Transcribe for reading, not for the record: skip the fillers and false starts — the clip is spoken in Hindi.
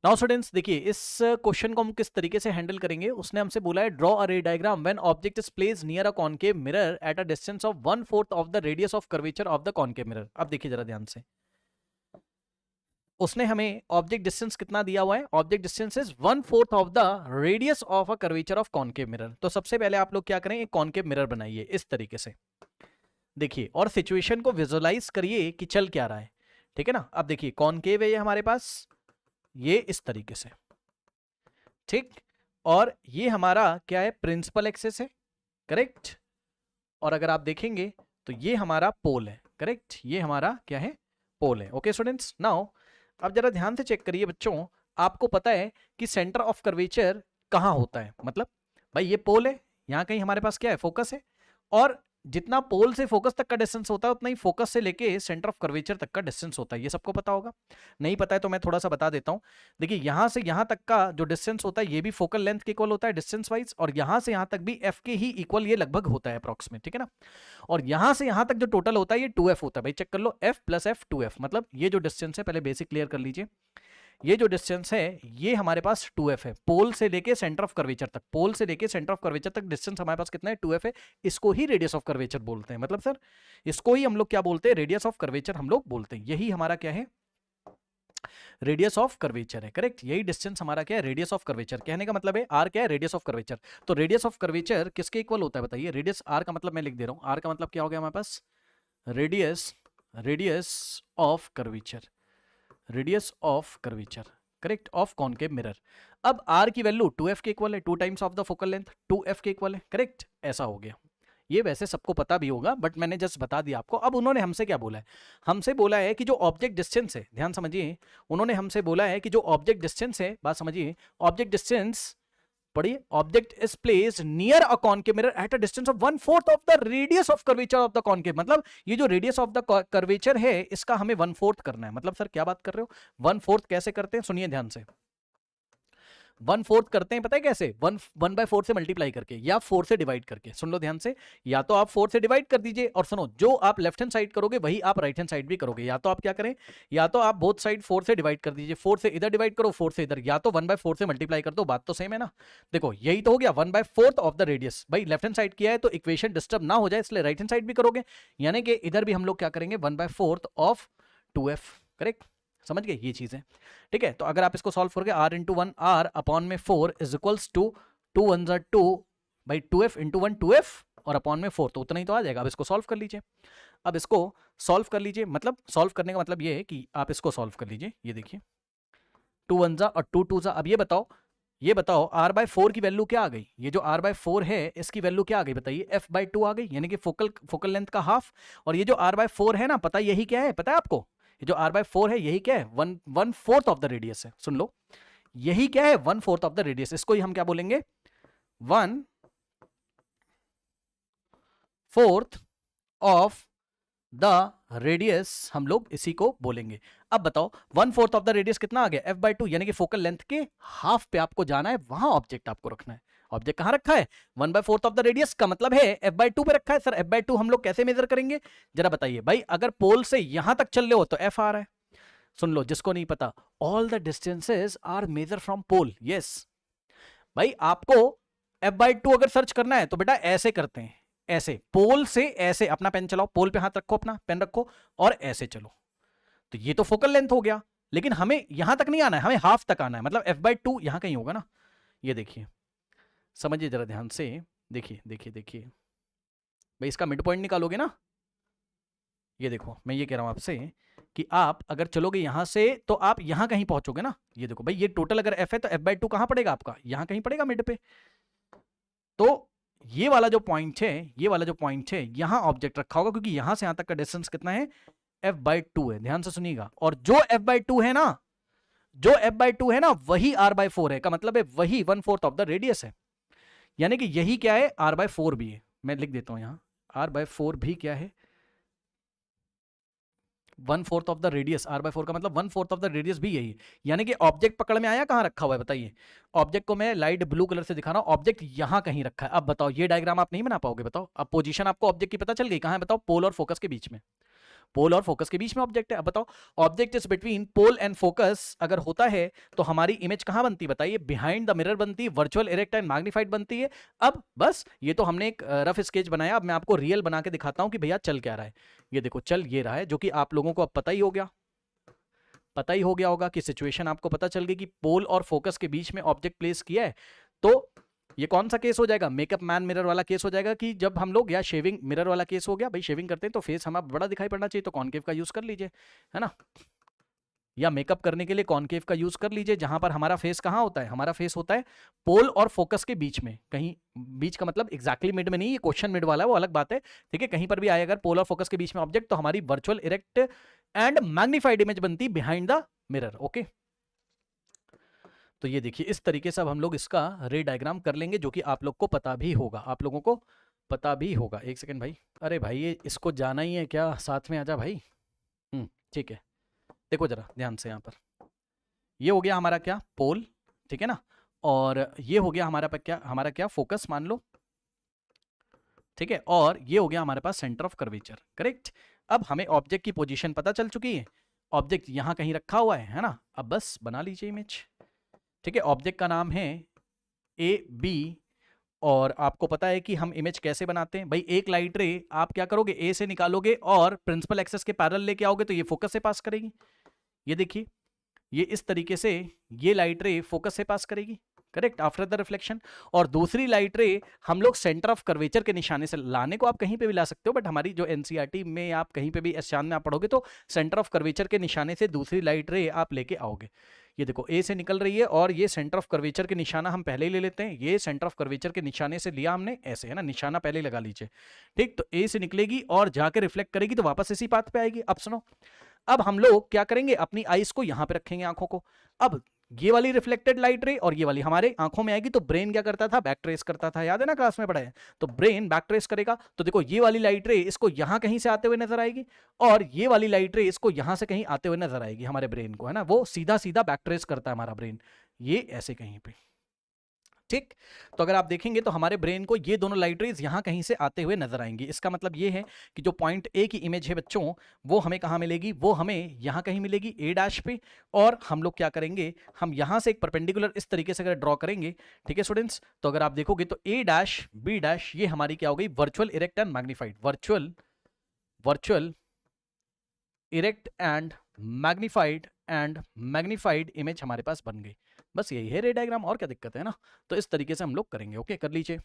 नाउ स्टूडेंट्स देखिए इस क्वेश्चन को हम किस तरीके से हैंडल करेंगे। उसने हमसे बोला है ड्रॉ अ रे diagram when object is placed near a concave mirror at a distance of 1/4 of the radius of curvature of the concave mirror. अब देखिए जरा ध्यान से, उसने हमें ऑब्जेक्ट डिस्टेंस कितना दिया हुआ है, object distance is 1/4 of the radius of a curvature of concave mirror. तो सबसे पहले आप लोग क्या करें, एक कॉनकेव मिरर बनाइए इस तरीके से, देखिए, और सिचुएशन को विजुअलाइज करिए कि चल क्या रहा है। ठीक है ना। अब देखिए कॉनकेव है ये हमारे पास, ये इस तरीके से, ठीक, और ये हमारा क्या है, प्रिंसिपल एक्सिस है, करेक्ट। और अगर आप देखेंगे तो ये हमारा पोल है, करेक्ट, ये हमारा क्या है, पोल है। ओके स्टूडेंट्स, नाउ अब जरा ध्यान से चेक करिए बच्चों, आपको पता है कि सेंटर ऑफ कर्वेचर कहां होता है, मतलब भाई ये पोल है, यहां कहीं हमारे पास क्या है, फोकस है, और जितना पोल से फोकस तक का डिस्टेंस होता है उतना ही फोकस से लेके सेंटर ऑफ कर्वेचर तक का डिस्टेंस होता है। ये सबको पता होगा, नहीं पता है तो मैं थोड़ा सा बता देता हूं। देखिए यहां से यहां तक का जो डिस्टेंस होता है ये भी फोकल लेंथ के इक्वल होता है डिस्टेंस वाइज, और यहां से यहां तक भी एफ के ही इक्वल ये लगभग होता है अप्रॉक्सीमेट, ठीक है ना। और यहां से यहां तक जो टोटल होता है ये 2f होता है, भाई चेक कर लो, f प्लस f 2f, मतलब ये जो डिस्टेंस है, पहले बेसिक क्लियर कर लीजिए, ये जो डिस्टेंस है ये हमारे पास 2f है, पोल से लेके सेंटर ऑफ कर्वेचर तक, पोल से लेके सेंटर ऑफ कर्वेचर तक डिस्टेंस हमारे पास कितना है, 2f है। इसको ही रेडियस ऑफ कर्वेचर बोलते हैं, मतलब सर इसको ही हम लोग क्या बोलते हैं, रेडियस ऑफ कर्वेचर हम लोग बोलते हैं। यही हमारा क्या है, रेडियस ऑफ कर्वेचर है, करेक्ट। यही डिस्टेंस हमारा क्या है, रेडियस ऑफ कर्वेचर। कहने का मतलब है आर क्या है, रेडियस ऑफ कर्वेचर। तो रेडियस ऑफ कर्वेचर किसके इक्वल होता है बताइए, रेडियस आर का मतलब मैं लिख दे रहा हूं, आर का मतलब क्या हो गया हमारे पास, radius, radius of curvature, radius of curvature, correct, of concave mirror. अब आर की वैल्यू 2f के इक्वल है, 2 times of the focal length, 2f के इक्वल है, करेक्ट, ऐसा हो गया। ये वैसे सबको पता भी होगा बट मैंने जस्ट बता दिया आपको। अब उन्होंने हमसे क्या बोला है, हमसे बोला है कि जो ऑब्जेक्ट डिस्टेंस है, ध्यान समझिए, उन्होंने हमसे बोला है कि जो ऑब्जेक्ट डिस्टेंस है, बात समझिए, ऑब्जेक्ट डिस्टेंस, पढ़िए, object is placed near a concave mirror at a distance of 1/4 of the radius of curvature of the concave. मतलब ये जो रेडियस ऑफ द कर्वेचर है इसका हमें 1/4 करना है। मतलब सर क्या बात कर रहे हो, 1/4 कैसे करते हैं, सुनिए ध्यान से। 1/4 करते हैं पता है कैसे, 1/4 से मल्टीप्लाई करके या 4 से डिवाइड करके। सुन लो ध्यान से, या तो आप 4 से डिवाइड कर दीजिए, और सुनो, जो आप लेफ्ट हैंड साइड करोगे वही आप राइट हैंड साइड भी करोगे। या तो आप क्या करें, या तो आप बोथ साइड 4 से डिवाइड कर दीजिए, 4 से इधर डिवाइड करो, 4 से इधर, या तो 1/4 से मल्टीप्लाई कर दो, बात तो सेम है ना। देखो यही तो हो गया 1/4 ऑफ द रेडियस। भाई लेफ्ट हैंड साइड किया है तो इक्वेशन डिस्टर्ब ना हो जाए इसलिए राइट हैंड साइड भी करोगे, यानी कि इधर भी हम लोग क्या करेंगे, 1/4 ऑफ 2f, करेक्ट, समझ गए ये चीजें। ठीक है, तो अगर आप इसको सॉल्व करोगे, r इंटू 1 r अपॉन में 4 इज इक्वल्स टू 2 1 जा 2 बाई 2f इंटू 1 2f और अपॉन में 4, तो उतना ही तो आ जाएगा। अब इसको सॉल्व कर लीजिए, अब इसको सॉल्व कर लीजिए, मतलब सॉल्व करने का मतलब ये है कि आप इसको सॉल्व कर लीजिए। ये देखिए 2 1 जा और 2 2 जा। अब ये बताओ r बाय 4 की वैल्यू क्या आ गई, ये जो r बाय 4 है इसकी वैल्यू क्या आ गई बताइए, f बाय 2 आ गई, यानी कि फोकल लेंथ का हाफ। और ये जो r बाय 4 है ना, पता यही क्या है, पता है आपको, ये जो r बाय 4 है यही क्या है, 1/4 ऑफ द रेडियस है। सुन लो, यही क्या है, 1/4 ऑफ द रेडियस। इसको ही हम क्या बोलेंगे, 1/4 ऑफ द रेडियस, हम लोग इसी को बोलेंगे। अब बताओ 1/4 ऑफ द रेडियस कितना आ गया, f बाय 2, यानी कि फोकल लेंथ के हाफ पे आपको जाना है, वहां ऑब्जेक्ट आपको रखना है। ऑब्जेक्ट कहां रखा है, 1/4 ऑफ द रेडियस का मतलब है f बाय 2 पे रखा है। सर f बाय 2 हम लोग कैसे मेजर करेंगे, जरा बताइए भाई। अगर पोल से यहां तक चल रहे हो तो f आ रहा है। सुन लो जिसको नहीं पता, all the distances are measure from pole. Yes भाई, आपको f बाय 2 अगर सर्च करना है तो बेटा ऐसे करते हैं, ऐसे पोल से ऐसे, अपना पेन चलाओ, पोल पे हाथ रखो, अपना पेन रखो और ऐसे चलो, तो ये तो फोकल लेंथ हो गया। लेकिन हमें यहां तक नहीं आना है, हमें हाफ तक आना है, मतलब f बाय 2 यहां कहीं होगा ना। ये देखिए, समझिए जरा ध्यान से, देखिए देखिए देखिए भाई, इसका मिड पॉइंट निकालोगे ना, ये देखो मैं ये कह रहा हूं आपसे कि आप अगर चलोगे यहां से तो आप यहां कहीं पहुंचोगे ना। ये देखो भाई, ये टोटल अगर f है तो f बाय 2 कहां पड़ेगा आपका, यहां कहीं पड़ेगा मिड पे। तो ये वाला जो पॉइंट है, ये वाला जो पॉइंट है, यहां ऑब्जेक्ट रखा होगा, क्योंकि यहां से यहां तक का डिस्टेंस कितना है, f बाय 2 है। ध्यान से सुनिएगा, और जो f बाय 2 है ना, जो f बाय 2 है ना, वही r बाय 4 है, का मतलब है वही 1/4 ऑफ द रेडियस है। यानी कि यही क्या है, r बाय 4 भी है। मैं लिख देता हूं यहां, r बाय 4 भी क्या है, 1/4 of the radius. r by 4 का मतलब 1/4 ऑफ द रेडियस भी यही है। यानी कि ऑब्जेक्ट पकड़ में आया, कहां रखा हुआ है बताइए। ऑब्जेक्ट को मैं लाइट ब्लू कलर से दिखा रहा हूं, ऑब्जेक्ट यहां कहीं रखा है। अब बताओ ये डायग्राम आप नहीं बना पाओगे, बताओ अब पोजीशन आपको ऑब्जेक्ट की पता चल गई, कहां है बताओ, पोल और फोकस के बीच में। पोल और फोकस के बीच में ऑब्जेक्ट है। अब बताओ, object is between pole and focus अगर होता है तो हमारी इमेज कहां बनती है बताइए? बिहाइंड द मिरर बनती है, वर्चुअल, इरेक्ट एंड मैग्नीफाइड बनती है। अब बस ये तो हमने एक रफ स्केच बनाया, अब मैं आपको रियल बना के दिखाता हूं कि भैया चल क्या रहा है। ये देखो चल ये रहा है, जो कि आप लोगों को अब पता ही हो गया होगा कि सिचुएशन आपको पता चल गई कि पोल और फोकस के बीच में ऑब्जेक्ट प्लेस किया है। तो ये कौन सा केस हो जाएगा? मेकअप मैन मिरर वाला केस हो जाएगा कि जब हम लोग, या शेविंग मिरर वाला केस हो गया, भाई शेविंग करते हैं तो फेस हमारा बड़ा दिखाई पड़ना चाहिए, तो कॉनकेव का यूज कर लीजिए, है ना। या मेकअप करने के लिए कॉनकेव का यूज कर लीजिए, जहां पर हमारा फेस कहां होता है? हमारा फेस होता है पोल और फोकस के बीच में, कहीं बीच का मतलब एग्जैक्टली मिड में नहीं, ये क्वेश्चन मिड वाला है, वो अलग बात है, ठीक है। कहीं पर भी आए अगर पोल और फोकस के बीच में ऑब्जेक्ट, तो हमारी virtual, erect and magnified image बनती बिहाइंड द मिरर। ओके, तो ये देखिए इस तरीके से अब हम लोग इसका रे डायग्राम कर लेंगे, जो कि आप लोग को पता भी होगा, आप लोगों को पता भी होगा। एक सेकंड भाई, अरे भाई ये इसको जाना ही है क्या? साथ में आजा भाई। ठीक है, देखो जरा ध्यान से, यहाँ पर ये हो गया हमारा क्या? पोल, ठीक है ना, और ये हो गया हमारा क्या? फोकस मान लो, ठीक है, और ये हो गया हमारे पास सेंटर ऑफ कर्वेचर, करेक्ट। अब हमें ऑब्जेक्ट की पोजीशन पता चल चुकी है, ऑब्जेक्ट यहां कहीं रखा हुआ है ना। अब बस बना लीजिए इमेज, ठीक है। ऑब्जेक्ट का नाम है ए बी, और आपको पता है कि हम इमेज कैसे बनाते हैं भाई? एक लाइट रे आप क्या करोगे? ए से निकालोगे और प्रिंसिपल एक्सेस के पैरेलल लेके आओगे, तो ये फोकस से पास करेगी। ये देखिए, ये इस तरीके से ये लाइट रे फोकस से पास करेगी, करेक्ट, आफ्टर द रिफ्लेक्शन। और दूसरी लाइट रे हम लोग सेंटर ऑफ कर्वेचर के निशाने से, लाने को आप कहीं पे भी ला सकते हो, बट हमारी जो एनसीईआरटी में आप कहीं पे भी इस चांद में आप पढ़ोगे तो सेंटर ऑफ कर्वेचर के निशाने से दूसरी लाइट रे आप लेके आओगे। ये देखो ए से निकल रही है, और ये सेंटर ऑफ कर्वेचर के निशाना हम पहले ही ले लेते हैं। ये सेंटर ऑफ कर्वेचर के निशाने से लिया हमने, ऐसे है ना, निशाना पहले लगा लीजिए, ठीक। तो ए से निकलेगी और जाकर रिफ्लेक्ट करेगी, तो वापस इसी पाथ पे आएगी। अब सुनो, अब हम लोग क्या करेंगे? अपनी आईज को यहां पे रखेंगे, आंखों को। अब ये वाली रिफ्लेक्टेड लाइट रे और ये वाली हमारे आंखों में आएगी, तो ब्रेन क्या करता था? बैक ट्रेस करता था, याद है ना, क्लास में पढ़ा है। तो ब्रेन बैक ट्रेस करेगा, तो देखो ये वाली लाइट रे इसको यहां कहीं से आते हुए नजर आएगी, और ये वाली लाइट रे इसको यहां से कहीं आते हुए नजर आएगी हमारे ब्रेन को, है ना। वो सीधा सीधा बैक ट्रेस करता है हमारा ब्रेन, ये ऐसे कहीं पे, ठीक। तो अगर आप देखेंगे तो हमारे ब्रेन को ये दोनों लाइट रेज यहां कहीं से आते हुए नजर आएंगी। इसका मतलब ये है कि जो पॉइंट ए की इमेज है बच्चों, वो हमें कहां मिलेगी? वो हमें यहां कहीं मिलेगी, ए डैश पे। और हम लोग क्या करेंगे? हम यहां से एक परपेंडिकुलर इस तरीके से अगर ड्रॉ करेंगे, ठीक है स्टूडेंट्स, तो अगर आप देखोगे तो ए डैश बी डैश ये हमारी क्या हो गई? Virtual, erect and magnified, virtual erect and magnified image हमारे पास बन गई। बस यही है रे डायग्राम, और क्या दिक्कत है ना। तो इस तरीके से हम लोग करेंगे, ओके, कर लीजिए।